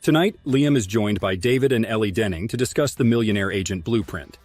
Tonight, Liam is joined by David and Elle Denning to discuss the Millionaire Agent Blueprint.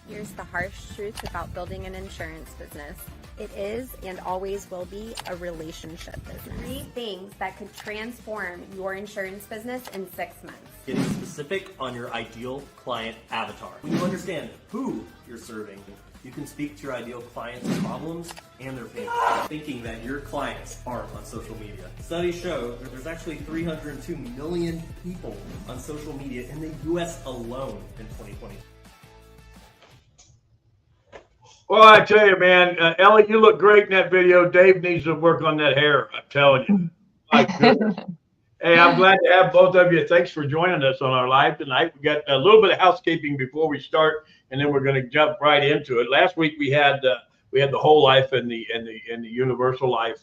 Here's the harsh truth about building an insurance business. It is and always will be a relationship business. 3 things that could transform your insurance business in 6 months. Getting specific on your ideal client avatar. When you understand who you're serving, you can speak to your ideal clients' problems and their pain. Thinking that your clients aren't on social media. Studies show that there's actually 302 million people on social media in the US alone in 2020. Well, I tell you, man, Ellie, you look great in that video. Dave needs to work on that hair. I'm telling you. My goodness. Hey, I'm glad to have both of you. Thanks for joining us on our live tonight. We got a little bit of housekeeping before we start, and then we're going to jump right into it. Last week we had the whole life and the universal life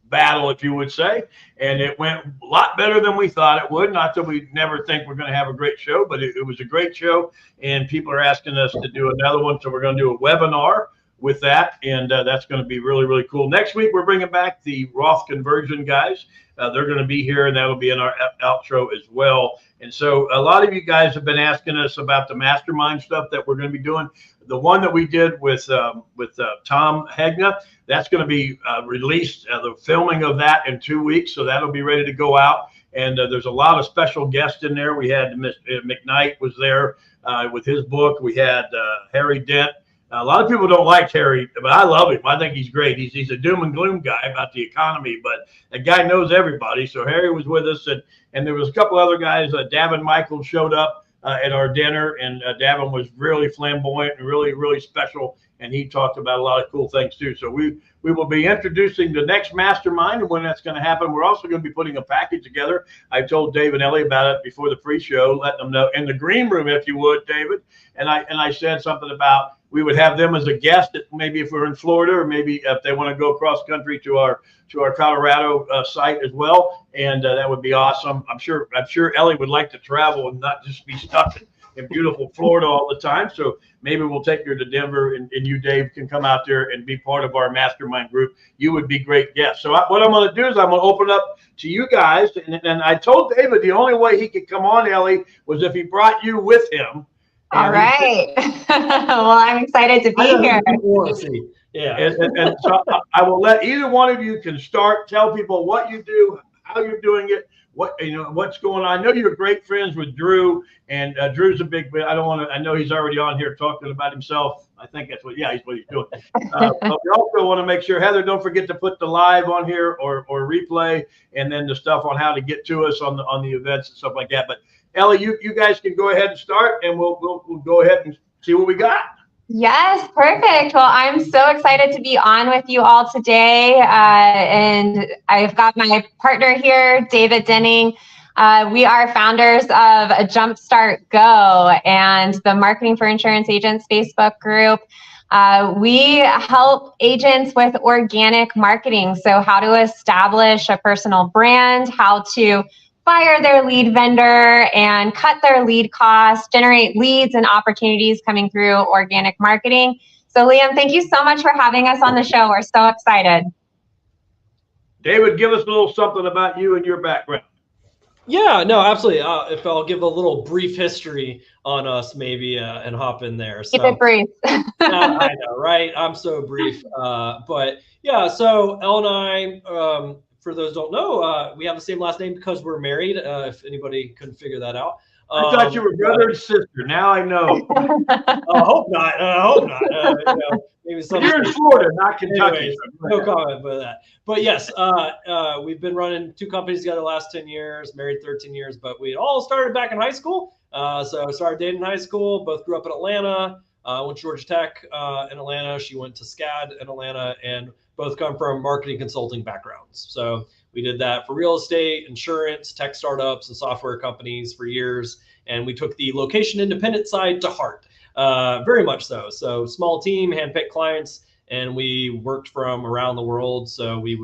battle, if you would say, and it went a lot better than we thought it would. Not that we never think we're going to have a great show, but it was a great show, and people are asking us to do another one, so we're going to do a webinar with that, and that's going to be really, really cool. Next week we're bringing back the Roth conversion guys. They're going to be here, and that'll be in our outro as well. And so a lot of you guys have been asking us about the mastermind stuff that we're going to be doing. The one that we did with Tom Hegna, that's going to be released, the filming of that in 2 weeks. So that'll be ready to go out. And there's a lot of special guests in there. We had McKnight was there with his book. We had Harry Dent. A lot of people don't like Harry, but I love him. I think he's great. He's a doom and gloom guy about the economy, but that guy knows everybody. So Harry was with us, and there was a couple other guys. Davin Michaels showed up at our dinner, and Davin was really flamboyant and really, really special, and he talked about a lot of cool things too. So we will be introducing the next mastermind, and when that's going to happen, we're also going to be putting a package together. I told Dave and Ellie about it before the pre-show, letting them know in the green room, if you would, David. And I said something about we would have them as a guest, maybe if we're in Florida, or maybe if they want to go cross country to our Colorado site as well, and that would be awesome. I'm sure Ellie would like to travel and not just be stuck in beautiful Florida all the time. So maybe we'll take her to Denver, and you, Dave, can come out there and be part of our mastermind group. You would be great guests. So what I'm going to do is I'm going to open up to you guys, and I told David the only way he could come on, Ellie, was if he brought you with him. All right. Well, I'm excited to be here. Yeah. And so I will let either one of you can start, tell people what you do, how you're doing it, what's going on. I know you're great friends with Drew, and Drew's a big, I know he's already on here talking about himself. I think that's what he's doing. But we also want to make sure, Heather, don't forget to put the live on here or replay, and then the stuff on how to get to us on the events and stuff like that. But Ellie, you guys can go ahead and start, and we'll go ahead and see what we got. Yes, perfect. Well, I'm so excited to be on with you all today. And I've got my partner here, David Denning. We are founders of a Jumpstart Go and the Marketing for Insurance Agents Facebook group. We help agents with organic marketing. So how to establish a personal brand, how to fire their lead vendor and cut their lead costs, generate leads and opportunities coming through organic marketing. So Liam, thank you so much for having us on the show. We're so excited. David, give us a little something about you and your background. Yeah, no, absolutely. If I'll give a little brief history on us, maybe, and hop in there. So, keep it brief. I know, right? I'm so brief. But yeah, so Elle and I, for those who don't know, we have the same last name because we're married, if anybody couldn't figure that out. I thought you were brother and sister. Now I know. I hope not. I hope not. Maybe you're in Florida, not Kentucky. Anyways, no comment about that. But yes, we've been running 2 companies together the last 10 years, married 13 years, but we all started back in high school. So I started dating in high school, both grew up in Atlanta, went to Georgia Tech in Atlanta. She went to SCAD in Atlanta, and both come from marketing consulting backgrounds. So we did that for real estate, insurance, tech startups, and software companies for years. And we took the location independent side to heart, very much so. So small team, handpicked clients, and we worked from around the world. So we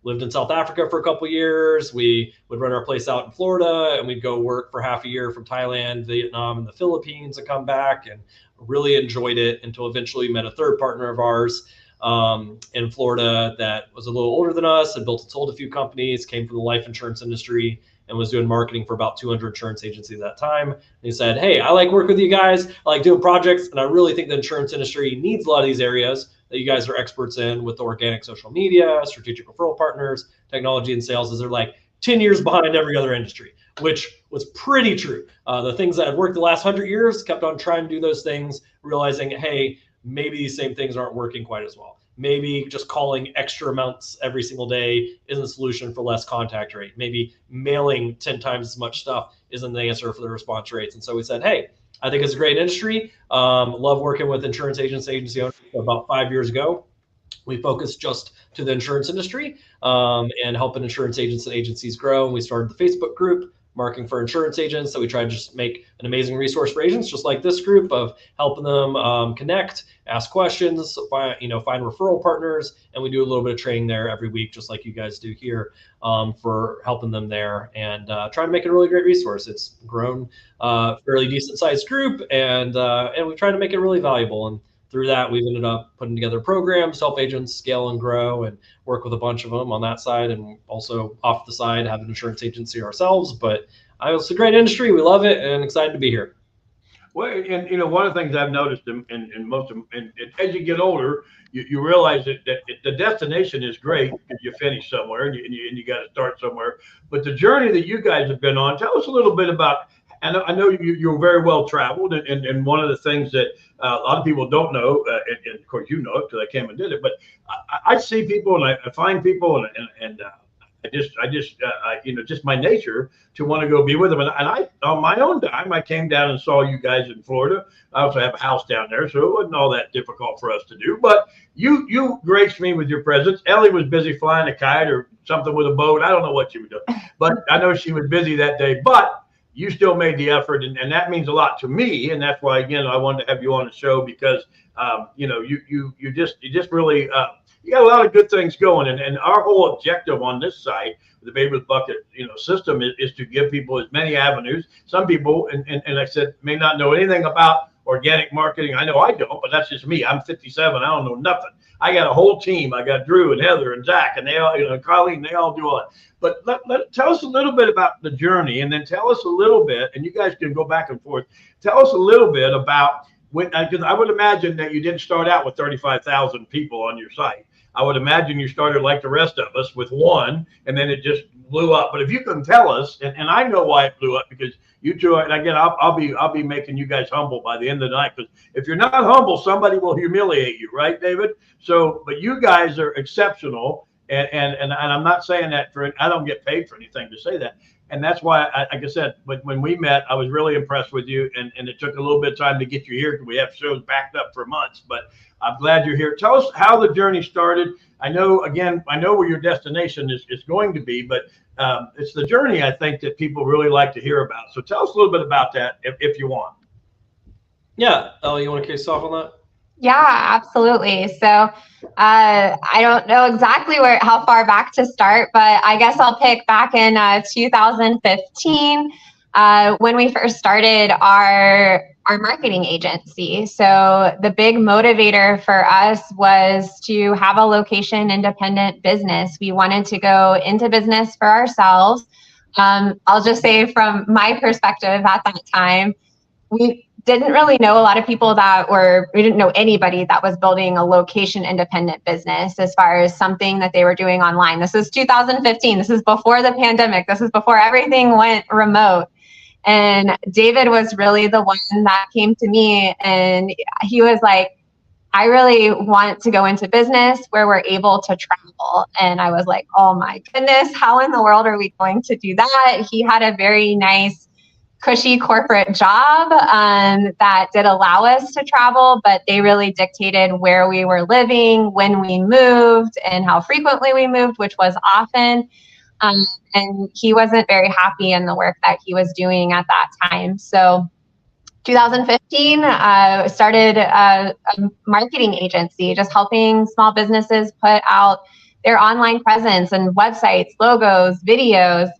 lived in South Africa for a couple of years. We would run our place out in Florida, and we'd go work for half a year from Thailand, Vietnam, and the Philippines and come back, and really enjoyed it until eventually met a third partner of ours. in Florida that was a little older than us, had sold a few companies, came from the life insurance industry, and was doing marketing for about 200 insurance agencies at that time. And he said, hey, I like working with you guys. I like doing projects. And I really think the insurance industry needs a lot of these areas that you guys are experts in with organic social media, strategic referral partners, technology and sales, as they're like 10 years behind every other industry, which was pretty true. The things that had worked the last 100 years, kept on trying to do those things, realizing, hey, maybe these same things aren't working quite as well. Maybe just calling extra amounts every single day isn't the solution for less contact rate. Maybe mailing 10 times as much stuff isn't the answer for the response rates. And so we said, hey, I think it's a great industry. Love working with insurance agents, agency owners. About 5 years ago, we focused just to the insurance industry and helping insurance agents and agencies grow. And we started the Facebook group, Marketing for Insurance Agents. So we tried to just make an amazing resource for agents, just like this group, of helping them connect, ask questions, find referral partners. And we do a little bit of training there every week, just like you guys do here, for helping them there, and trying to make it a really great resource. It's grown fairly decent sized group, and we try to make it really valuable. And through that, we've ended up putting together programs, help agents scale and grow, and work with a bunch of them on that side, and also off the side have an insurance agency ourselves. But it's a great industry. We love it and excited to be here. Well, and one of the things I've noticed in most of them, and as you get older, you realize that the destination is great because you finish somewhere and you got to start somewhere. But the journey that you guys have been on, tell us a little bit about. And I know you're very well traveled, and one of the things that a lot of people don't know, and of course you know it because I came and did it, but I see people and I find people and just my nature to want to go be with them. And I, on my own dime, I came down and saw you guys in Florida. I also have a house down there, so it wasn't all that difficult for us to do. But you graced me with your presence. Ellie was busy flying a kite or something with a boat. I don't know what she was doing, but I know she was busy that day. But you still made the effort, and that means a lot to me. And that's why, again, I wanted to have you on the show because, you just really, you got a lot of good things going. And our whole objective on this site, the Baby with Bucket, system is to give people as many avenues. Some people, and I said, may not know anything about organic marketing. I know I don't, but that's just me. I'm 57. I don't know nothing. I got a whole team. I got Drew and Heather and Zach, and they all, Colleen, they all do all that. But tell us a little bit about the journey, and then tell us a little bit, and you guys can go back and forth. Tell us a little bit about when, because I would imagine that you didn't start out with 35,000 people on your site. I would imagine you started like the rest of us with one, and then it just blew up. But if you can tell us, and I know why it blew up, because you two, and again, I'll be making you guys humble by the end of the night, because if you're not humble, somebody will humiliate you, right, David? So, but you guys are exceptional. And I'm not saying that I don't get paid for anything to say that. And that's why, like I said, when we met, I was really impressed with you. And it took a little bit of time to get you here because we have shows backed up for months. But I'm glad you're here. Tell us how the journey started. I know where your destination is going to be, but it's the journey, I think, that people really like to hear about. So tell us a little bit about that if you want. Yeah. Elle, you want to kick us off on that? Yeah, absolutely. So I don't know exactly how far back to start, but I guess I'll pick back in 2015 when we first started our marketing agency. So the big motivator for us was to have a location independent business. We wanted to go into business for ourselves. I'll just say from my perspective at that time, we didn't really know a lot of people we didn't know anybody that was building a location independent business as far as something that they were doing online. This is 2015. This is before the pandemic. This is before everything went remote. And David was really the one that came to me, and he was like, I really want to go into business where we're able to travel. And I was like, oh my goodness, how in the world are we going to do that? He had a very nice, cushy corporate job that did allow us to travel, but they really dictated where we were living, when we moved, and how frequently we moved, which was often. And he wasn't very happy in the work that he was doing at that time. So 2015, started a marketing agency, just helping small businesses put out their online presence and websites, logos, videos.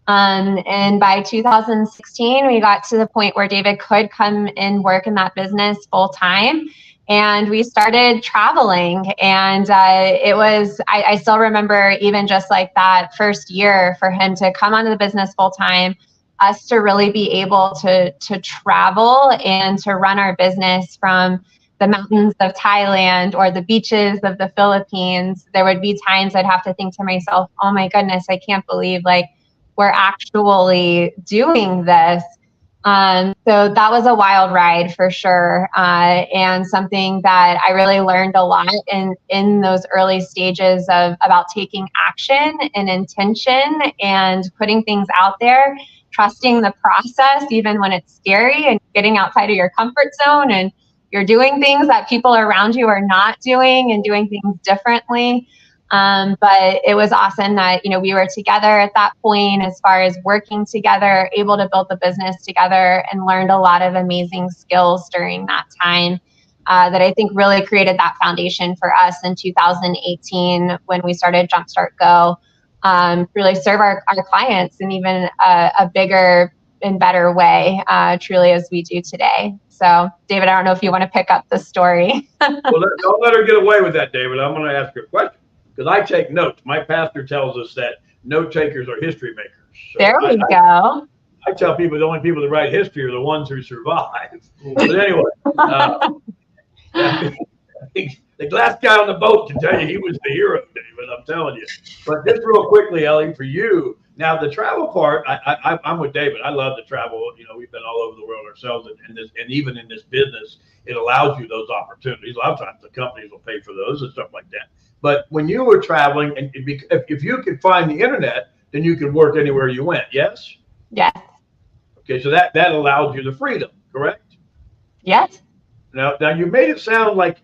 And by 2016, we got to the point where David could come and work in that business full time. and we started traveling. And it was, I still remember even just like that first year for him to come onto the business full time, us to really be able to travel and to run our business from the mountains of Thailand or the beaches of the Philippines. There would be times I'd have to think to myself, oh my goodness, I can't believe like we're actually doing this. So that was a wild ride for sure, and something that I really learned a lot in those early stages of about taking action and intention and putting things out there, trusting the process even when it's scary, and getting outside of your comfort zone, and you're doing things that people around you are not doing and doing things differently. But it was awesome that, you know, we were together at that point as far as working together, able to build the business together, and learned a lot of amazing skills during that time that I think really created that foundation for us in 2018 when we started Jumpstart Go, really serve our clients in even a bigger and better way, truly, as we do today. So, David, I don't know if you want to pick up the story. Well, don't let her get away with that, David. I'm going to ask her a question. Because I take notes. My pastor tells us that note takers are history makers. So there we go. I tell people the only people that write history are the ones who survive. But anyway, the glass guy on the boat can tell you he was the hero, David. I'm telling you. But just real quickly, Ellie, for you, now the travel part, I'm with David. I love to travel. You know, we've been all over the world ourselves, and even in this business, it allows you those opportunities. A lot of times the companies will pay for those and stuff like that. But when you were traveling, and if you could find the internet, then you could work anywhere you went, yes? Yes. Okay, so that allowed you the freedom, correct? Yes. Now you made it sound like,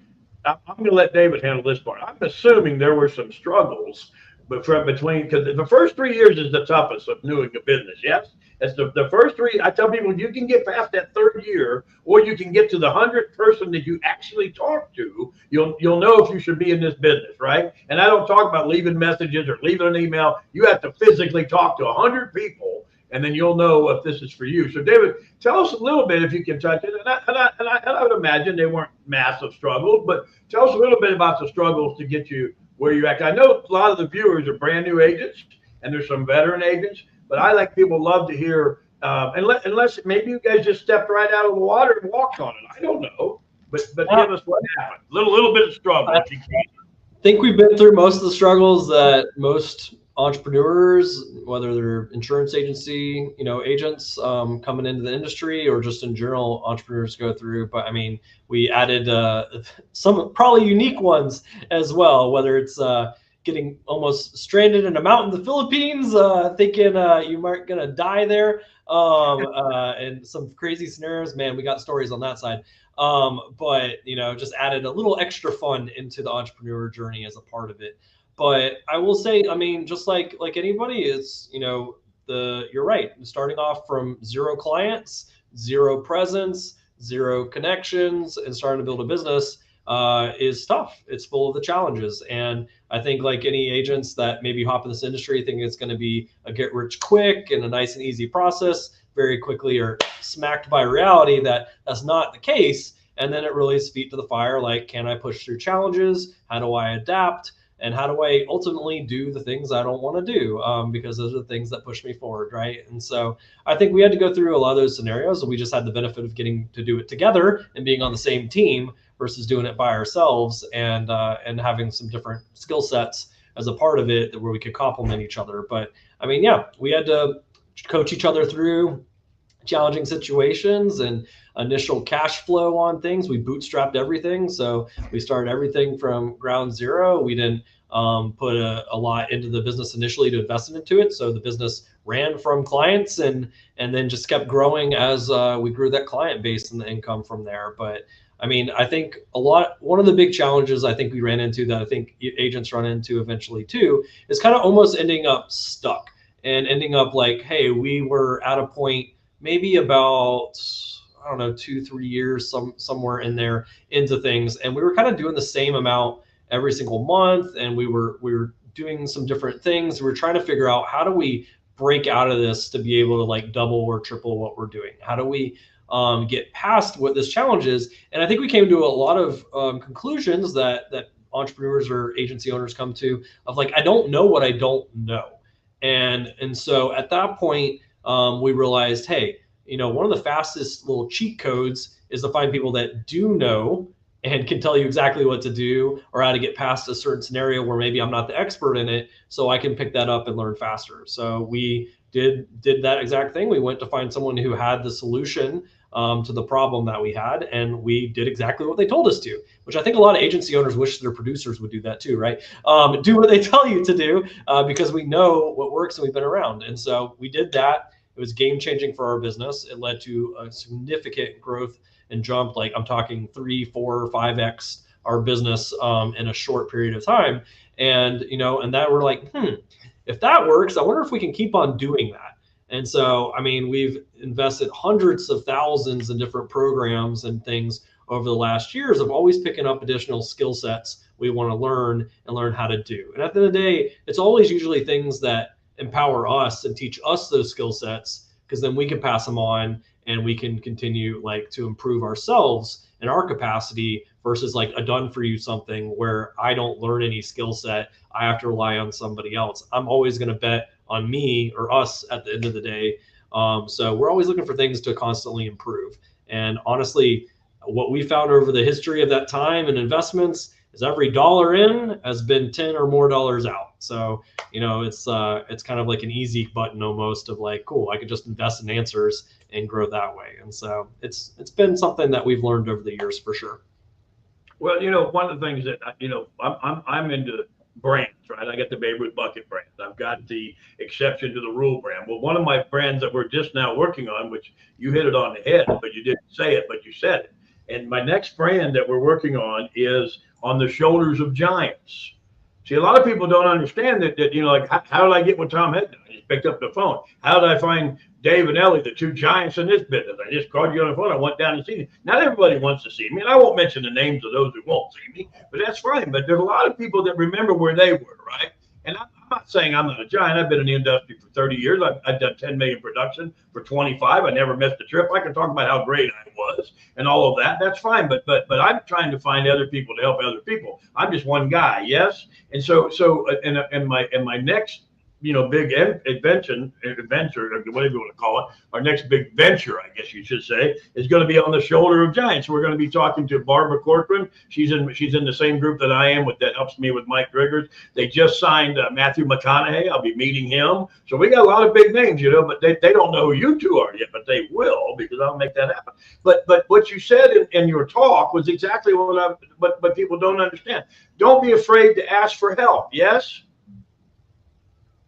I'm going to let David handle this part. I'm assuming there were some struggles between, because the first 3 years is the toughest of doing a business, yes? It's the first three. I tell people, you can get past that third year, or you can get to the 100th person that you actually talk to. You'll know if you should be in this business, right? And I don't talk about leaving messages or leaving an email. You have to physically talk to 100 people, and then you'll know if this is for you. So, David, tell us a little bit, if you can touch it. And I would imagine they weren't massive struggles, but tell us a little bit about the struggles to get you where you're at. I know a lot of the viewers are brand new agents, and there's some veteran agents. But I like people love to hear, unless maybe you guys just stepped right out of the water and walked on it. I don't know, but give us what happened. Little bit of struggle, if you can. I think we've been through most of the struggles that most entrepreneurs, whether they're insurance agency, agents coming into the industry, or just in general entrepreneurs go through. But I mean, we added some probably unique ones as well, whether it's getting almost stranded in a mountain in the Philippines, thinking you might gonna die there, and some crazy scenarios. Man, we got stories on that side. But just added a little extra fun into the entrepreneur journey as a part of it. But I will say, I mean, just like anybody, it's you're right. Starting off from 0 clients, 0 presence, 0 connections, and starting to build a business is tough. It's full of the challenges. And I think, like any agents that maybe hop in this industry, think it's going to be a get rich quick and a nice and easy process, very quickly are smacked by reality that that's not the case. And then it really is feet to the fire. Like, can I push through challenges? How do I adapt? And how do I ultimately do the things I don't want to do? Because those are the things that push me forward, right? And so I think we had to go through a lot of those scenarios, and we just had the benefit of getting to do it together and being on the same team versus doing it by ourselves, and having some different skill sets as a part of it where we could complement each other. But I mean, yeah, we had to coach each other through challenging situations and initial cash flow on things. We bootstrapped everything. So we started everything from ground zero. We didn't put a lot into the business initially to invest into it. So the business ran from clients and then just kept growing as we grew that client base and the income from there. But I mean, I think one of the big challenges I think we ran into, that I think agents run into eventually too, is kind of almost ending up stuck and ending up like, hey, we were at a point maybe about, I don't know, 2-3 years, somewhere in there into things. And we were kind of doing the same amount every single month. And we were doing some different things. We were trying to figure out, how do we break out of this to be able to like double or triple what we're doing? How do we get past what this challenge is. And I think we came to a lot of conclusions that entrepreneurs or agency owners come to, of like, I don't know what I don't know. And so at that point, we realized, hey, one of the fastest little cheat codes is to find people that do know and can tell you exactly what to do or how to get past a certain scenario where maybe I'm not the expert in it, so I can pick that up and learn faster. So we did that exact thing. We went to find someone who had the solution to the problem that we had, and we did exactly what they told us to, which I think a lot of agency owners wish their producers would do that too, right? Do what they tell you to do, because we know what works and we've been around. And so we did that. It was game changing for our business. It led to a significant growth and jump, like I'm talking 3, 4, 5x our business in a short period of time. And, and that we're like, if that works, I wonder if we can keep on doing that. And so, I mean, we've invested hundreds of thousands in different programs and things over the last years of always picking up additional skill sets we want to learn and learn how to do. And at the end of the day, it's always usually things that empower us and teach us those skill sets, because then we can pass them on and we can continue like to improve ourselves and our capacity, versus like a done for you something where I don't learn any skill set. I have to rely on somebody else. I'm always going to bet on me or us at the end of the day. So we're always looking for things to constantly improve. And honestly, what we found over the history of that time and investments is every dollar in has been 10 or more dollars out. So, it's kind of like an easy button almost of like, cool, I could just invest in answers and grow that way. And so it's been something that we've learned over the years for sure. Well, one of the things that, I'm into brands, right? I got the Babe Ruth bucket brand. I've got the exception to the rule brand. Well, one of my brands that we're just now working on, which you hit it on the head, but you didn't say it, but you said it. And my next brand that we're working on is on the shoulders of giants. See, a lot of people don't understand that like, how did I get with Tom Head? I just picked up the phone. How did I find Dave and Ellie, the two giants in this business? I just called you on the phone. I went down to see you. Not everybody wants to see me, and I won't mention the names of those who won't see me, but that's fine. But there's a lot of people that remember where they were, right? And I'm not saying I'm not a giant. I've been in the industry for 30 years. I've done 10 million production for 25. I never missed a trip. I can talk about how great I was and all of that. That's fine. But I'm trying to find other people to help other people. I'm just one guy. Yes. And so in my next, big adventure, whatever you want to call it, our next big venture, I guess you should say, is going to be on the shoulder of giants. We're going to be talking to Barbara Corcoran. She's in the same group that I am, that helps me with Mike Driggers. They just signed Matthew McConaughey. I'll be meeting him. So we got a lot of big names, but they don't know who you two are yet, but they will, because I'll make that happen. But what you said in your talk was exactly what people don't understand. Don't be afraid to ask for help. Yes.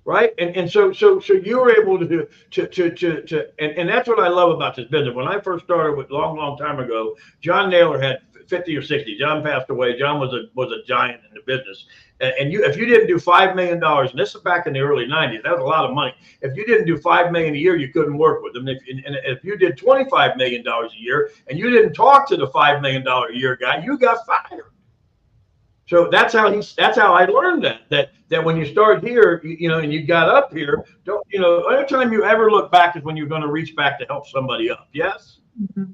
Right. And so you were able to and that's what I love about this business. When I first started with long time ago, John Naylor had 50 or 60. John passed away. John was a giant in the business. And if you didn't do $5 million, and this is back in the early 90s, that was a lot of money. If you didn't do $5 million a year, you couldn't work with them. If you did $25 million a year and you didn't talk to the $5 million a year guy, you got fired. So that's how I learned that when you start here, and you got up here, every time you ever look back is when you're going to reach back to help somebody up. Yes. Mm-hmm.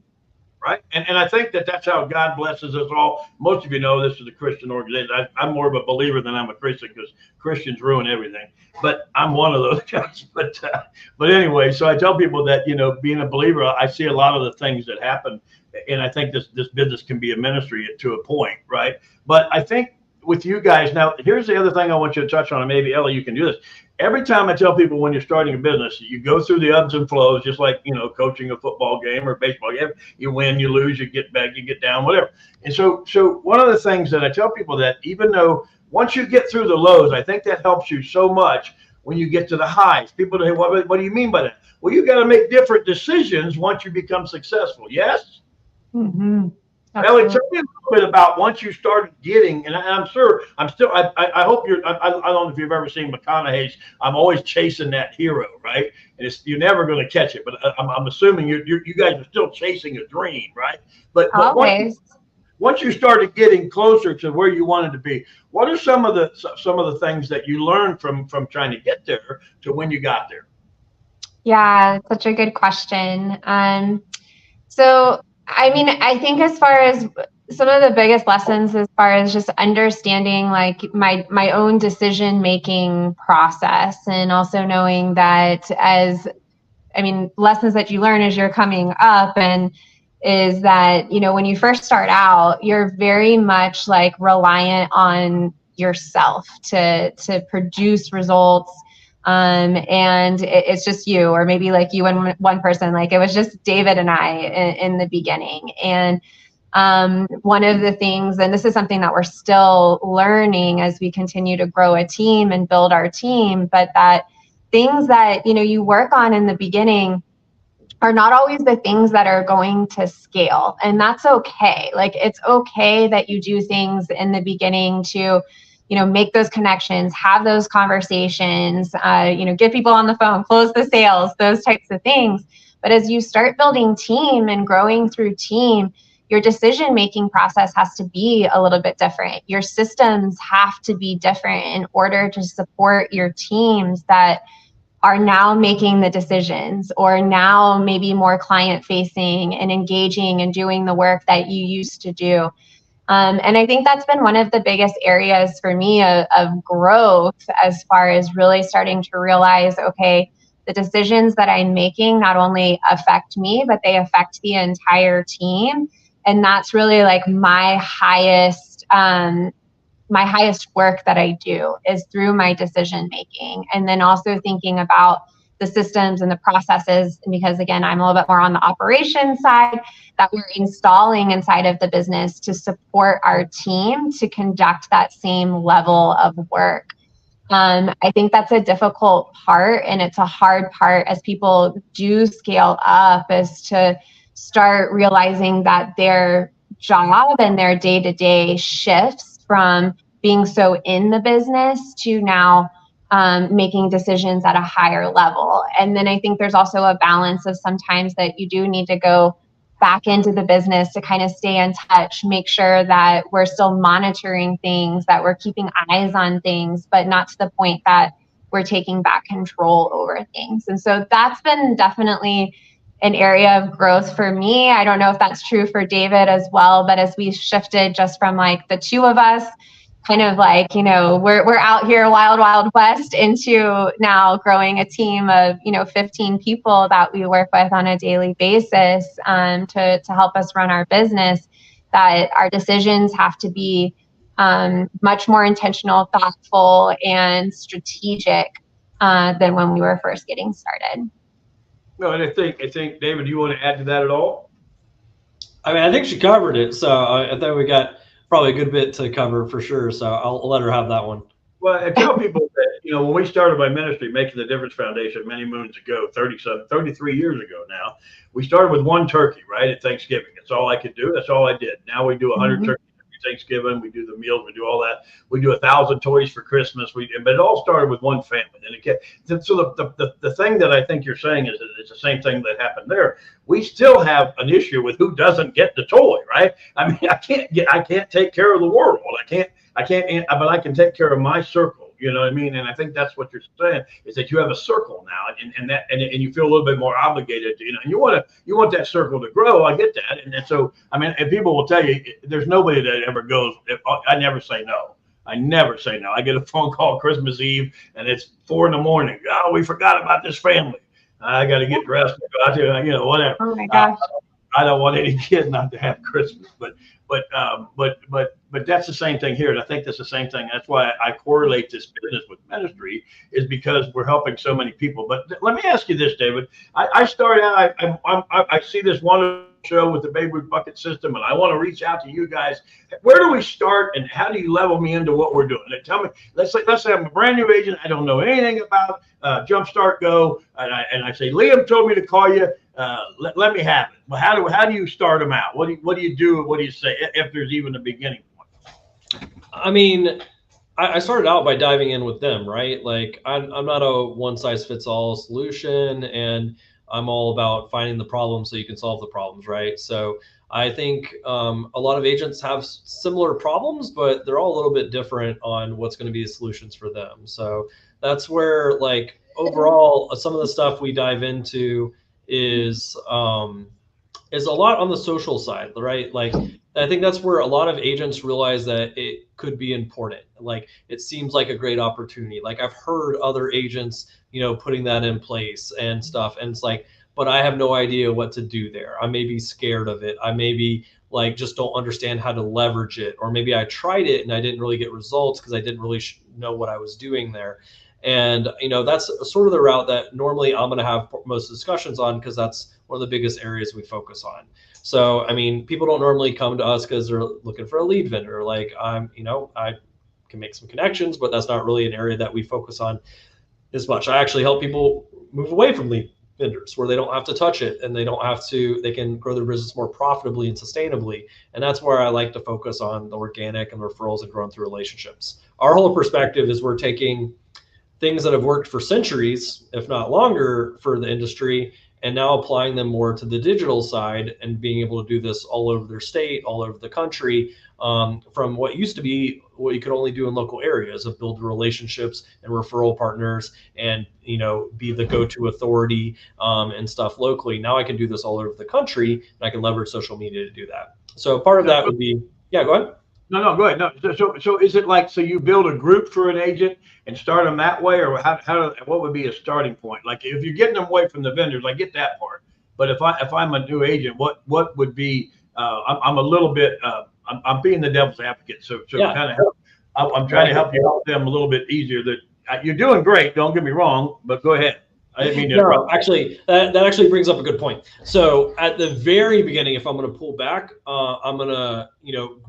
Right. And I think that's how God blesses us all. Most of you know this is a Christian organization. I'm more of a believer than I'm a Christian, because Christians ruin everything. But I'm one of those guys. But anyway, so I tell people that, being a believer, I see a lot of the things that happen. And I think this business can be a ministry to a point. Right. But I think with you guys now, here's the other thing I want you to touch on, and maybe Ellie, you can do this. Every time I tell people, when you're starting a business, you go through the ups and flows, just like, coaching a football game or baseball game. You win, you lose, you get back, you get down, whatever. And so one of the things that I tell people, that even though once you get through the lows, I think that helps you so much when you get to the highs. People say, what do you mean by that? Well, you got to make different decisions once you become successful. Yes? Mm-hmm. Ellie, tell me a little bit about once you started getting, and I hope I don't know if you've ever seen McConaughey's I'm Always Chasing That Hero, right? And you're never going to catch it, but I'm assuming you guys are still chasing a dream, right? But once you started getting closer to where you wanted to be, what are some of the things that you learned from trying to get there to when you got there? Yeah, such a good question. So, I mean, I think as far as some of the biggest lessons, as far as just understanding like my own decision making process, and also knowing that lessons that you learn as you're coming up, and is that, when you first start out, you're very much like reliant on yourself to produce results. And it's just you, or maybe like you and one person. Like it was just David and I in the beginning. And one of the things, and this is something that we're still learning as we continue to grow a team and build our team, but that things that, you work on in the beginning are not always the things that are going to scale. And that's okay. Like it's okay that you do things in the beginning to, make those connections, have those conversations, get people on the phone, close the sales, those types of things. But as you start building team and growing through team, your decision-making process has to be a little bit different. Your systems have to be different in order to support your teams that are now making the decisions, or now maybe more client facing and engaging and doing the work that you used to do. And I think that's been one of the biggest areas for me of growth, as far as really starting to realize, okay, the decisions that I'm making not only affect me, but they affect the entire team. And that's really like my highest work that I do is through my decision making. And then also thinking about the systems and the processes, because again, I'm a little bit more on the operations side, that we're installing inside of the business to support our team to conduct that same level of work. I think that's a difficult part, and it's a hard part as people do scale up, is to start realizing that their job and their day-to-day shifts from being so in the business to now making decisions at a higher level. And then I think there's also a balance of sometimes that you do need to go back into the business to kind of stay in touch, make sure that we're still monitoring things, that we're keeping eyes on things, but not to the point that we're taking back control over things. And so that's been definitely an area of growth for me. I don't know if that's true for David as well, but as we shifted just from like the two of us, kind of like, we're out here wild west, into now growing a team of 15 people that we work with on a daily basis to help us run our business, that our decisions have to be much more intentional, thoughtful, and strategic than when we were first getting started. No, and I think David, do you want to add to that at all? I think she covered it. So I think we got probably a good bit to cover for sure. So I'll let her have that one. Well, I tell people that, when we started my ministry, Making the Difference Foundation, many moons ago, 33 years ago now, we started with one turkey, right, at Thanksgiving. That's all I could do. That's all I did. Now we do 100 turkeys every Thanksgiving. We do the meals. We do all that. We do 1,000 toys for Christmas. But it all started with one family. And so the thing that I think you're saying is that it's the same thing that happened there. We still have an issue with who doesn't get the toy, right? I mean, I can't take care of the world. But I can take care of my circle. You know what I mean? And I think that's what you're saying, is that you have a circle now, and you feel a little bit more obligated to, and you want that circle to grow. I get that. And so, and people will tell you, there's nobody that ever goes, I never say no. I never say no. I get a phone call Christmas Eve and it's 4 a.m. Oh, we forgot about this family. I got to get dressed and go out there, whatever. Oh my gosh. I don't want any kid not to have Christmas, but that's the same thing here. And I think that's the same thing. That's why I correlate this business with ministry, is because we're helping so many people. But let me ask you this, David. I started out, I see this one show with the Babe Ruth bucket system, and I want to reach out to you guys. Where do we start, and how do you level me into what we're doing? And tell me, let's say I'm a brand new agent. I don't know anything about Jumpstart Go. And I say, Liam told me to call you. Let me have it. Well, how do you start them out? What do you do? What do you say, if there's even a beginning point? I started out by diving in with them, right? Like I'm not a one size fits all solution, and I'm all about finding the problem so you can solve the problems, right? So I think a lot of agents have similar problems, but they're all a little bit different on what's going to be the solutions for them. So that's where, like, overall, some of the stuff we dive into is is a lot on the social side, right? Like, I think that's where a lot of agents realize that it could be important. Like, it seems like a great opportunity. Like, I've heard other agents, putting that in place and stuff. And it's like, but I have no idea what to do there. I may be scared of it. I may be like, just don't understand how to leverage it. Or maybe I tried it and I didn't really get results because I didn't really know what I was doing there. And, that's sort of the route that normally I'm going to have most discussions on, because that's one of the biggest areas we focus on. So, I mean, people don't normally come to us because they're looking for a lead vendor. Like, I can make some connections, but that's not really an area that we focus on as much. I actually help people move away from lead vendors where they don't have to touch it, and they can grow their business more profitably and sustainably. And that's where I like to focus on the organic and referrals and growing through relationships. Our whole perspective is we're taking things that have worked for centuries, if not longer, for the industry, and now applying them more to the digital side and being able to do this all over their state, all over the country, from what used to be what you could only do in local areas of build relationships and referral partners and, be the go-to authority and stuff locally. Now I can do this all over the country, and I can leverage social media to do that. So part of that would be, yeah, go ahead. No, go ahead. No, so is it like, so you build a group for an agent and start them that way, or what would be a starting point? Like, if you're getting them away from the vendors, I get that part. But if I'm a new agent, what would be? I'm a little bit. I'm being the devil's advocate, so yeah. Kind of help. I'm trying to help you help them a little bit easier. That you're doing great. Don't get me wrong, but go ahead. I didn't mean to interrupt. No, actually, that actually brings up a good point. So at the very beginning, if I'm going to pull back, I'm going to,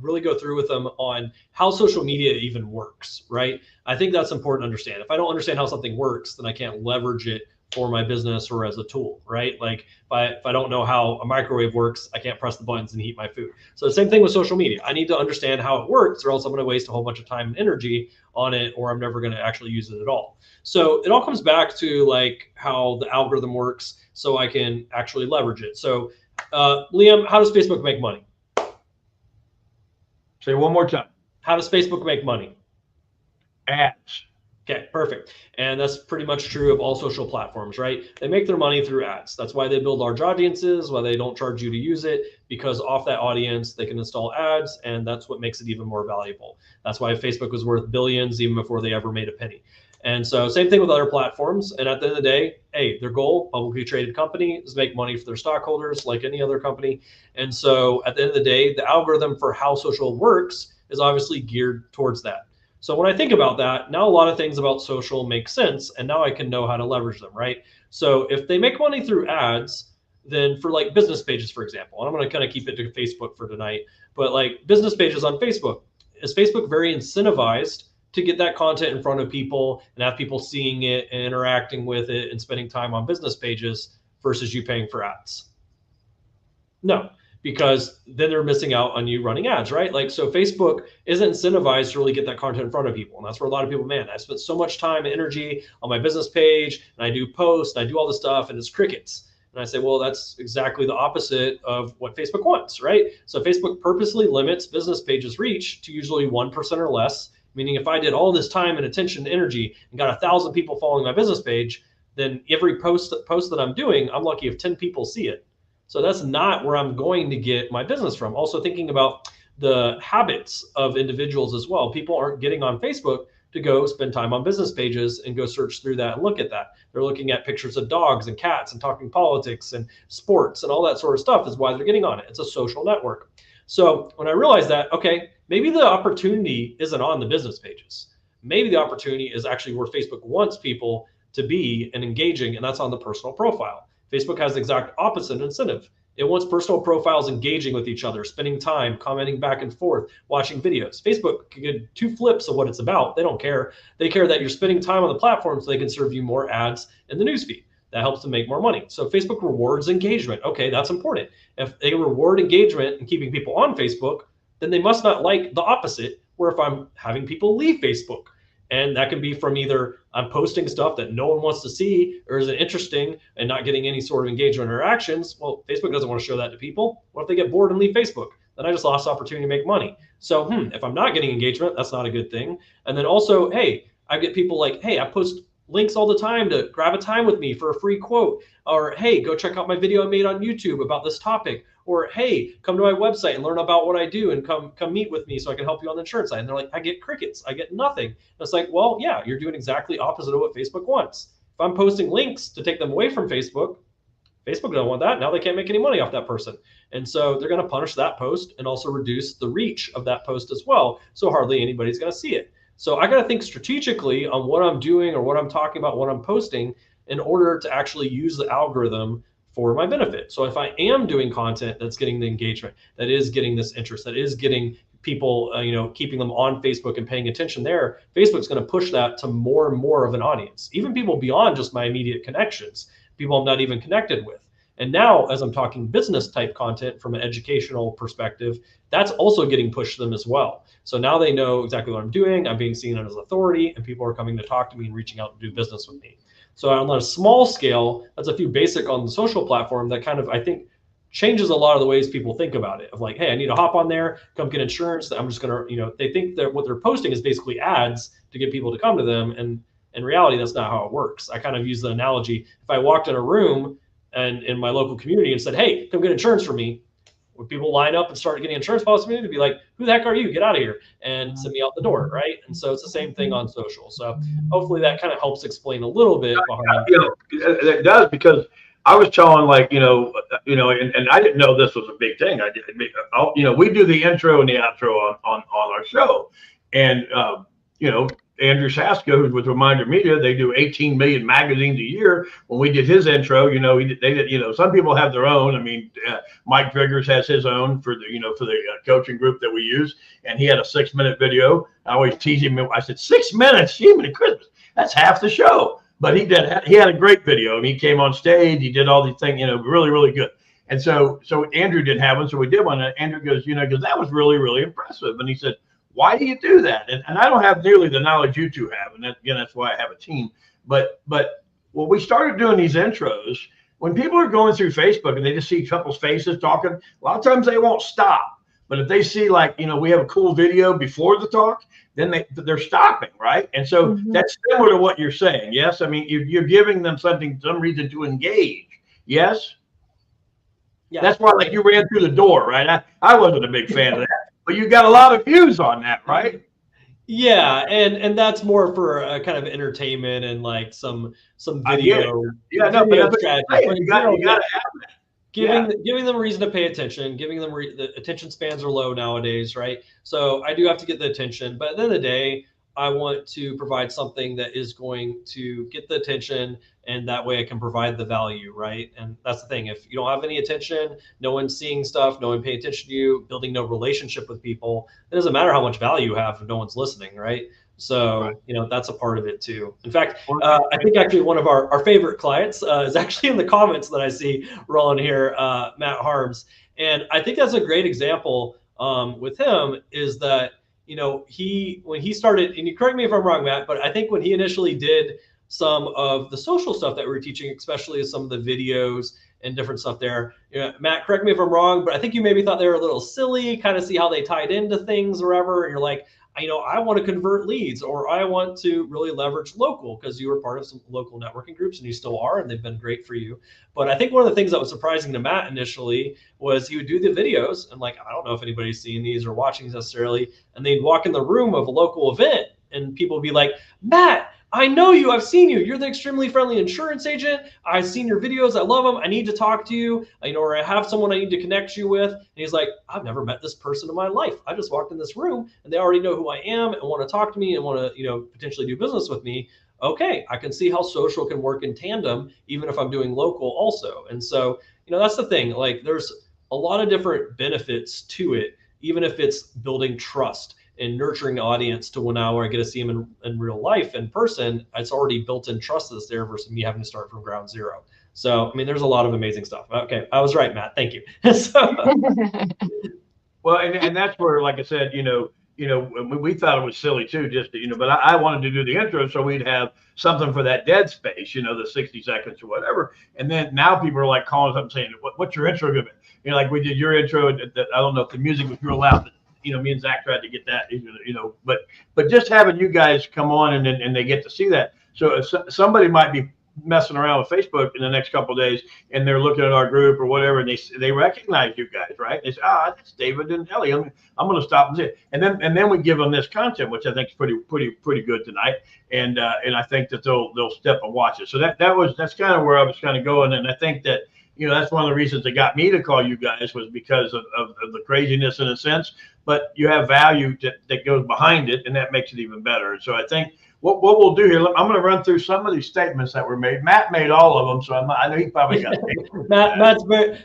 really go through with them on how social media even works, right? I think that's important to understand. If I don't understand how something works, then I can't leverage it for my business or as a tool, right? Like, if I don't know how a microwave works, I can't press the buttons and heat my food. So the same thing with social media. I need to understand how it works, or else I'm going to waste a whole bunch of time and energy on it, or I'm never going to actually use it at all. So it all comes back to like how the algorithm works, so I can actually leverage it. So Liam, how does Facebook make money? Say one more time. How does Facebook make money? Ads. Okay, perfect. And that's pretty much true of all social platforms, right? They make their money through ads. That's why they build large audiences, why they don't charge you to use it, because off that audience, they can install ads, and that's what makes it even more valuable. That's why Facebook was worth billions even before they ever made a penny. And so same thing with other platforms. And at the end of the day, hey, their goal, publicly traded company, is make money for their stockholders like any other company. And so at the end of the day, the algorithm for how social works is obviously geared towards that. So when I think about that, now a lot of things about social make sense, and now I can know how to leverage them, right? So if they make money through ads, then for like business pages, for example, and I'm going to kind of keep it to Facebook for tonight, but like business pages on Facebook, is Facebook very incentivized to get that content in front of people and have people seeing it and interacting with it and spending time on business pages versus you paying for ads? No. Because then they're missing out on you running ads, right? Like, so Facebook isn't incentivized to really get that content in front of people. And that's where a lot of people, man, I spent so much time and energy on my business page, and I do posts, and I do all this stuff, and it's crickets. And I say, well, that's exactly the opposite of what Facebook wants, right? So Facebook purposely limits business pages reach to usually 1% or less, meaning if I did all this time and attention and energy and got 1,000 people following my business page, then every post that I'm doing, I'm lucky if 10 people see it. So that's not where I'm going to get my business from. Also thinking about the habits of individuals as well. People aren't getting on Facebook to go spend time on business pages and go search through that and look at that. They're looking at pictures of dogs and cats and talking politics and sports and all that sort of stuff is why they're getting on it. It's a social network. So when I realized that, okay, maybe the opportunity isn't on the business pages. Maybe the opportunity is actually where Facebook wants people to be and engaging, and that's on the personal profile. Facebook has the exact opposite incentive. It wants personal profiles engaging with each other, spending time, commenting back and forth, watching videos. Facebook can get 2 flips of what it's about. They don't care. They care that you're spending time on the platform so they can serve you more ads in the newsfeed. That helps them make more money. So Facebook rewards engagement. Okay, that's important. If they reward engagement and keeping people on Facebook, then they must not like the opposite, where if I'm having people leave Facebook. And that can be from either I'm posting stuff that no one wants to see or isn't interesting and not getting any sort of engagement or interactions. Well, Facebook doesn't want to show that to people. What if they get bored and leave Facebook? Then I just lost the opportunity to make money. So if I'm not getting engagement, that's not a good thing. And then also, hey, I get people like, hey, I post links all the time to grab a time with me for a free quote, or hey, go check out my video I made on YouTube about this topic, Or, hey, come to my website and learn about what I do and come meet with me so I can help you on the insurance side. And they're like, I get crickets. I get nothing. And it's like, well, yeah, you're doing exactly opposite of what Facebook wants. If I'm posting links to take them away from Facebook, Facebook doesn't want that. Now they can't make any money off that person. And so they're going to punish that post and also reduce the reach of that post as well. So hardly anybody's going to see it. So I got to think strategically on what I'm doing or what I'm talking about, what I'm posting in order to actually use the algorithm for my benefit. So if I am doing content that's getting the engagement, that is getting this interest, that is getting people, keeping them on Facebook and paying attention there, Facebook's going to push that to more and more of an audience, even people beyond just my immediate connections, people I'm not even connected with. And now, as I'm talking business type content from an educational perspective, that's also getting pushed to them as well. So now they know exactly what I'm doing. I'm being seen as authority, and people are coming to talk to me and reaching out to do business with me. So on a small scale, that's a few basic on the social platform that kind of, I think, changes a lot of the ways people think about it. Of like, hey, I need to hop on there, come get insurance. I'm just going to, they think that what they're posting is basically ads to get people to come to them. And in reality, that's not how it works. I kind of use the analogy. If I walked in a room and in my local community and said, hey, come get insurance for me, would people line up and start getting insurance policy to be like, who the heck are you? Get out of here, and send me out the door, right? And so it's the same thing on social. So hopefully that kind of helps explain a little bit behind it does, because I was telling and I didn't know this was a big thing. We do the intro and the outro on our show, and Andrew Sasko, who's with Reminder Media, they do 18 million magazines a year. When we did his intro, they did, some people have their own. I mean, Mike Driggers has his own for the coaching group that we use. And he had a 6-minute video. I always tease him. I said, 6 minutes, Jiminy Christmas. That's half the show. But he had a great video. I mean, he came on stage, he did all these things, really, really good. And so Andrew didn't have one. So we did one. And Andrew goes, that was really, really impressive. And he said, why do you do that? And I don't have nearly the knowledge you two have. And that's why I have a team. But when we started doing these intros, when people are going through Facebook and they just see couples' faces talking, a lot of times they won't stop. But if they see we have a cool video before the talk, then they're stopping, right? And so that's similar to what you're saying. Yes. I mean, you're giving them some reason to engage. Yes. Yeah. That's why you ran through the door, right? I wasn't a big fan of that. But you got a lot of views on that, right? Yeah, and that's more for kind of entertainment and some video. Yeah, no, but you got to have that. Giving them a reason to pay attention, giving them the attention spans are low nowadays, right? So I do have to get the attention, but at the end of the day, I want to provide something that is going to get the attention, and that way I can provide the value, right? And that's the thing. If you don't have any attention, no one's seeing stuff, no one paying attention to you, building no relationship with people, it doesn't matter how much value you have if no one's listening, right? So, that's a part of it too. In fact, I think actually one of our favorite clients is actually in the comments that I see rolling here, Matt Harms. And I think that's a great example with him is that, when he started, and you correct me if I'm wrong, Matt, but I think when he initially did some of the social stuff that we were teaching, especially some of the videos and different stuff there, Matt, correct me if I'm wrong, but I think you maybe thought they were a little silly, kind of see how they tied into things or whatever. And you're like, I want to convert leads, or I want to really leverage local, because you were part of some local networking groups and you still are, and they've been great for you. But I think one of the things that was surprising to Matt initially was he would do the videos, and I don't know if anybody's seen these or watching these necessarily, and they'd walk in the room of a local event and people would be like, Matt, I know you, I've seen you. You're the extremely friendly insurance agent. I've seen your videos. I love them. I need to talk to you, or I have someone I need to connect you with. And he's like, I've never met this person in my life. I just walked in this room and they already know who I am and want to talk to me and want to, potentially do business with me. Okay, I can see how social can work in tandem, even if I'm doing local also. And so, that's the thing. There's a lot of different benefits to it, even if it's building trust and nurturing the audience to now where I get to see them in real life, in person. It's already built in trust that's there versus me having to start from ground zero. So, there's a lot of amazing stuff. Okay, I was right, Matt. Thank you. Well, and that's where, like I said, we thought it was silly too, just to, but I wanted to do the intro so we'd have something for that dead space, the 60 seconds or whatever. And then now people are calling us up and saying, what's your intro going to be? We did your intro. I don't know if the music was real loud. Me and Zach tried to get that, but just having you guys come on and they get to see that. So if somebody might be messing around with Facebook in the next couple of days, and they're looking at our group or whatever, and they recognize you guys, right? They say, that's David and Ellie. I'm going to stop and see it. And then we give them this content, which I think is pretty good tonight, and I think that they'll step and watch it. So that's kind of where I was kind of going, and I think that, that's one of the reasons that got me to call you guys, was because of the craziness in a sense, but you have value that goes behind it, and that makes it even better. And so I think what we'll do here, I'm going to run through some of these statements that were made. Matt made all of them, so I know he probably got it. Matt's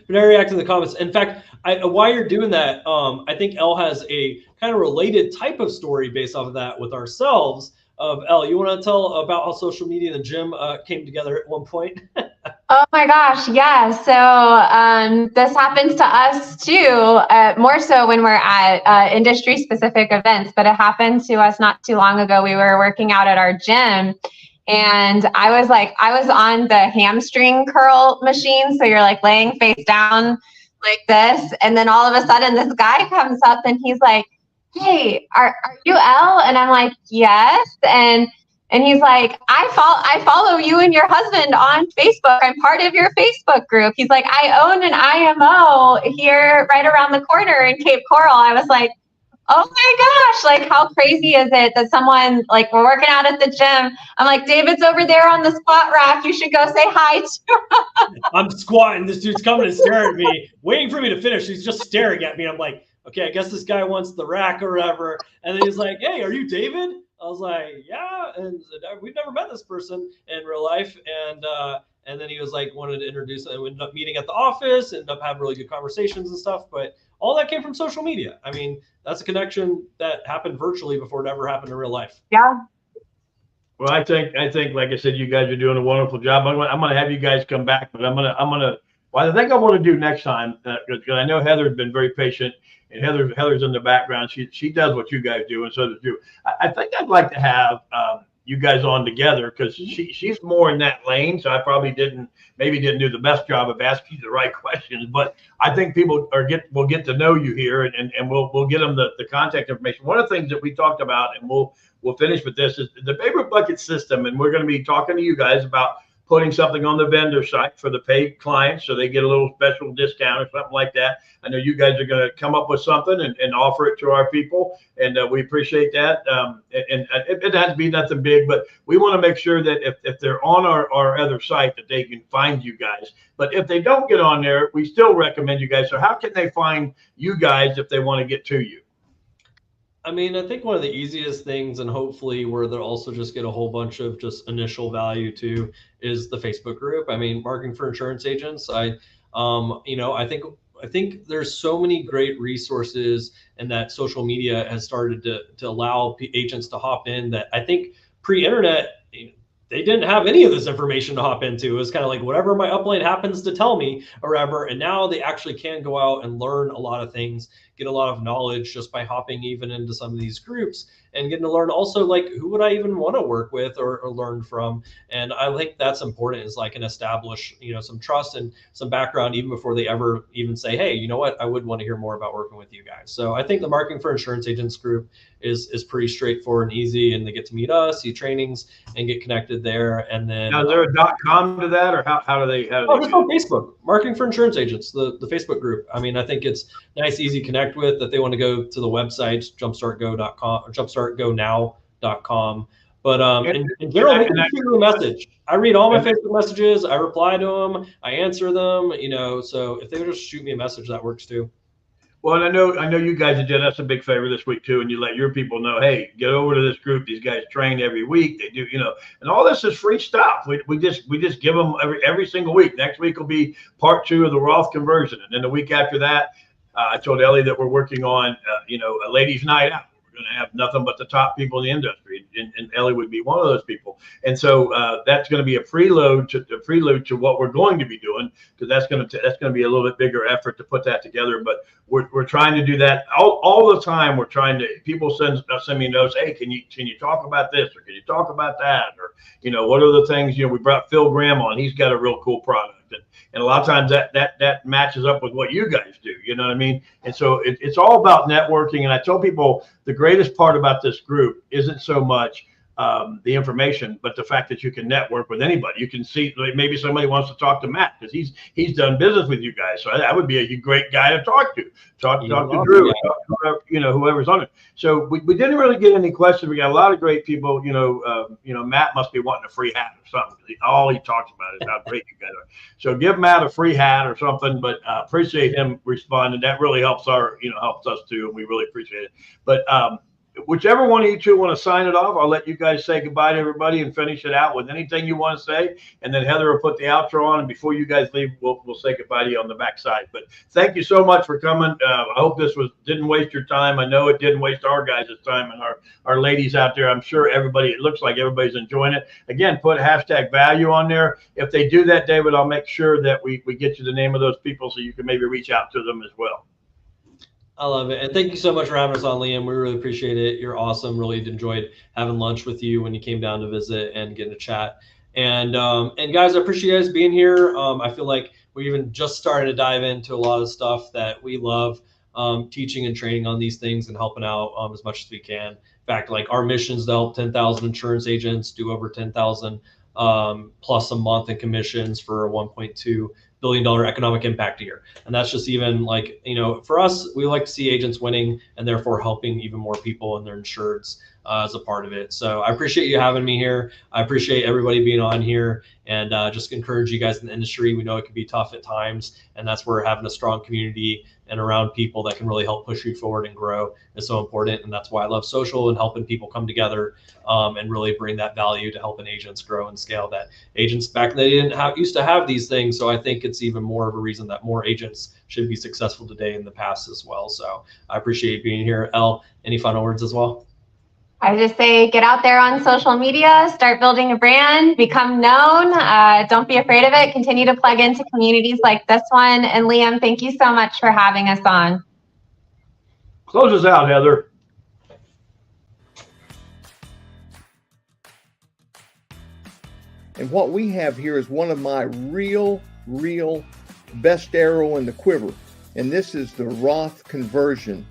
very active in the comments. In fact, while you're doing that, I think Elle has a kind of related type of story based off of that with ourselves. Elle, you want to tell about how social media and the gym came together at one point? Oh my gosh, yeah. So this happens to us too, more so when we're at industry-specific events, but it happened to us not too long ago. We were working out at our gym, and I was on the hamstring curl machine. So you're like laying face down like this, and then all of a sudden this guy comes up and he's like, "Hey, are you Elle?" And I'm like, "Yes." And he's like, I follow you and your husband on Facebook. I'm part of your Facebook group. He's like, I own an IMO here right around the corner in Cape Coral. I was like, oh my gosh, like how crazy is it that someone, like, we're working out at the gym. I'm like, David's over there on the squat rack. You should go say hi to him. I'm squatting. This dude's coming and staring at me, waiting for me to finish. He's just staring at me. I'm like, okay, I guess this guy wants the rack or whatever. And then he's like, hey, are you David? I was like, yeah, and we've never met this person in real life, and then he was like, wanted to introduce, and we ended up meeting at the office, ended up having really good conversations and stuff, but all that came from social media. I mean, that's a connection that happened virtually before it ever happened in real life. Yeah. Well, I think, like I said, you guys are doing a wonderful job. I'm going to have you guys come back, but well, I think I want to do next time, because I know Heather's been very patient. And Heather's in the background. She does what you guys do, and so does you. I think I'd like to have you guys on together, because she's more in that lane. So I probably didn't do the best job of asking you the right questions. But I think people will get to know you here, and we'll get them the contact information. One of the things that we talked about, and we'll finish with this, is the paper bucket system, and we're going to be talking to you guys about putting something on the vendor site for the paid clients, so they get a little special discount or something like that. I know you guys are going to come up with something and offer it to our people, and we appreciate that. And it has to be nothing big, but we want to make sure that if they're on our other site, that they can find you guys. But if they don't get on there, we still recommend you guys. So how can they find you guys if they want to get to you? I mean, I think one of the easiest things, and hopefully where they'll also just get a whole bunch of just initial value too, is the Facebook group. I mean, Marketing for Insurance Agents. I think there's so many great resources, and that social media has started to allow agents to hop in, that I think pre-internet, they didn't have any of this information to hop into. It was kind of like whatever my upline happens to tell me or whatever. And now they actually can go out and learn a lot of things, get a lot of knowledge just by hopping even into some of these groups, and getting to learn also, like, who would I even want to work with or learn from? And I think that's important, is like, an establish, some trust and some background even before they ever even say, hey, you know what, I would want to hear more about working with you guys. So I think the Marketing for Insurance Agents group is pretty straightforward and easy, and they get to meet us, see trainings, and get connected there. And then now, is there a .com to that, or how do they? Just on Facebook, Marketing for Insurance Agents, the Facebook group. I mean, I think it's nice, easy to connect with. That they want to go to the website, jumpstartgo.com or jumpstartgonow.com. But in general, they can shoot me a message. I read all my Facebook messages. I reply to them. I answer them. So if they would just shoot me a message, that works too. Well, and I know you guys have done us a big favor this week too, and you let your people know, hey, get over to this group. These guys train every week. They do, and all this is free stuff. We just give them every single week. Next week will be part 2 of the Roth conversion, and then the week after that, I told Ellie that we're working on a ladies' night out. We're going to have nothing but the top people in the industry, and Ellie would be one of those people. And so that's going to be a prelude to what we're going to be doing, because that's going to be a little bit bigger effort to put that together. But we're trying to do that all the time. We're trying to, people send me notes, hey, can you talk about this, or can you talk about that, or what are the things? We brought Phil Graham on. He's got a real cool product. And a lot of times that matches up with what you guys do, you know what I mean? And so it's all about networking. And I tell people the greatest part about this group isn't so much the information, but the fact that you can network with anybody. You can see, like, maybe somebody wants to talk to Matt because he's done business with you guys. So that would be a great guy to talk to. Talk to Drew, talk to whoever, whoever's on it. So we didn't really get any questions. We got a lot of great people. Matt must be wanting a free hat or something. All he talks about is how great you guys are. So give Matt a free hat or something. But appreciate him responding. That really helps helps us too, and we really appreciate it. But whichever one of you two want to sign it off, I'll let you guys say goodbye to everybody and finish it out with anything you want to say. And then Heather will put the outro on. And before you guys leave, we'll say goodbye to you on the backside. But thank you so much for coming. I hope this didn't waste your time. I know it didn't waste our guys' time and our ladies out there. I'm sure it looks like everybody's enjoying it. Again, put hashtag value on there. If they do that, David, I'll make sure that we get you the name of those people so you can maybe reach out to them as well. I love it. And thank you so much for having us on, Liam. We really appreciate it. You're awesome. Really enjoyed having lunch with you when you came down to visit and getting to chat. And guys, I appreciate you guys being here. I feel like we're even just starting to dive into a lot of stuff that we love, teaching and training on these things and helping out as much as we can. In fact, like our mission is to help 10,000 insurance agents do over 10,000 plus a month in commissions for a $1.2 billion economic impact a year. And that's just even like, for us, we like to see agents winning and therefore helping even more people and their insureds as a part of it. So I appreciate you having me here. I appreciate everybody being on here, and just encourage you guys in the industry. We know it can be tough at times, and that's where having a strong community and around people that can really help push you forward and grow is so important. And that's why I love social and helping people come together and really bring that value to helping agents grow and scale. That agents back then used to have these things. So I think it's even more of a reason that more agents should be successful today in the past as well. So I appreciate you being here. Elle, any final words as well? I just say get out there on social media, start building a brand, become known. Don't be afraid of it. Continue to plug into communities like this one. And Liam, thank you so much for having us on. Close us out, Heather. And what we have here is one of my real best arrow in the quiver. And this is the Roth conversion